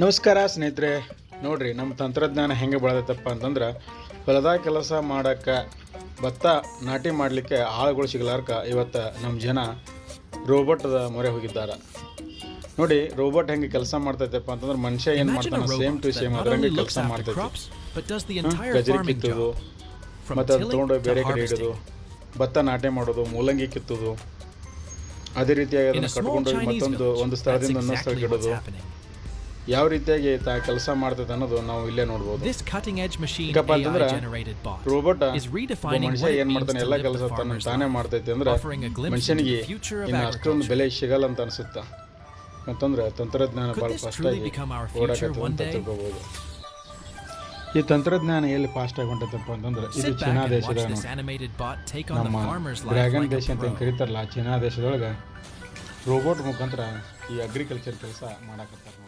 ನಮಸ್ಕಾರ ಸ್ನೇಹಿತರೆ, ನೋಡ್ರಿ ನಮ್ಮ ತಂತ್ರಜ್ಞಾನ ಹೆಂಗೆ ಬೆಳೆದೈತಪ್ಪ ಅಂತಂದ್ರೆ ಹೊಲದಾಗ ಕೆಲಸ ಮಾಡೋಕ್ಕೆ ಭತ್ತ ನಾಟಿ ಮಾಡಲಿಕ್ಕೆ ಆಳುಗಳು ಸಿಗಲಾರ್ಕ ಇವತ್ತು ನಮ್ಮ ಜನ ರೋಬೋಟದ ಮೊರೆ ಹೋಗಿದ್ದಾರೆ. ನೋಡಿ ರೋಬೋಟ್ ಹೆಂಗೆ ಕೆಲಸ ಮಾಡ್ತೈತಪ್ಪ ಅಂತಂದ್ರೆ ಮನುಷ್ಯ ಏನು ಮಾಡ್ತಾನೆ ಸೇಮ್ ಟು ಸೇಮ್ ಅದರಂಗೆ ಕೆಲಸ ಮಾಡ್ತೈತಿ. ಗಜರಿ ಕಿತ್ತೋದು ಮತ್ತು ಅದು ತೊಗೊಂಡು ಬೇರೆ ಕಡೆ ಇಡೋದು, ಭತ್ತ ನಾಟಿ ಮಾಡೋದು, ಮೂಲಂಗಿ ಕಿತ್ತೋದು, ಅದೇ ರೀತಿಯಾಗಿ ಅದನ್ನು ಕಟ್ಕೊಂಡು ಒಂದು ಸ್ಥಳದಿಂದ ಇನ್ನೊಂದು ಸ್ಥಳಕ್ಕೆ ಇಡೋದು, ಯಾವ ರೀತಿಯಾಗಿ ಕೆಲಸ ಮಾಡ್ತೈತೆ ಅನ್ನೋದು ನಾವು ಇಲ್ಲೇ ನೋಡ್ಬೋದು. ಈಗಪ್ಪ ಅಂತಂದ್ರೆ ರೋಬೋಟ್ ಮನುಷ್ಯ ಏನು ಮಾಡ್ತಾನೆ ಎಲ್ಲ ಕೆಲಸ ತಾನೇ ಮಾಡ್ತೈತೆ ಅಂದ್ರೆ ಮನುಷ್ಯನಿಗೆ ಇನ್ನು ಅಷ್ಟೊಂದು ಬೆಲೆ ಸಿಗಲ್ಲ ಅಂತ ಅನಿಸುತ್ತೆ. ಅಂತಂದ್ರೆ ತಂತ್ರಜ್ಞಾನ ಭಾಳ ಫಾಸ್ಟಾಗಿ ಓಡಾಕತ್ತೆ ಅಂತ ತಿಳ್ಕೊಬೋದು. ಈ ತಂತ್ರಜ್ಞಾನ ಎಲ್ಲಿ ಫಾಸ್ಟಾಗಿ ಹೊಂಟೈತಪ್ಪ ಅಂತಂದ್ರೆ ಇದು ಚೀನಾ ದೇಶದಾಗ, ನಮ್ಮ ಡ್ರ್ಯಾಗನ್ ದೇಶ ಅಂತ ಕರೀತಾರಲ್ಲ, ಚೀನಾ ದೇಶದೊಳಗೆ ರೋಬೋಟ್ ಮುಖಾಂತರ ಈ ಅಗ್ರಿಕಲ್ಚರ್ ಕೆಲಸ ಮಾಡಕತ್ತಾರೆ.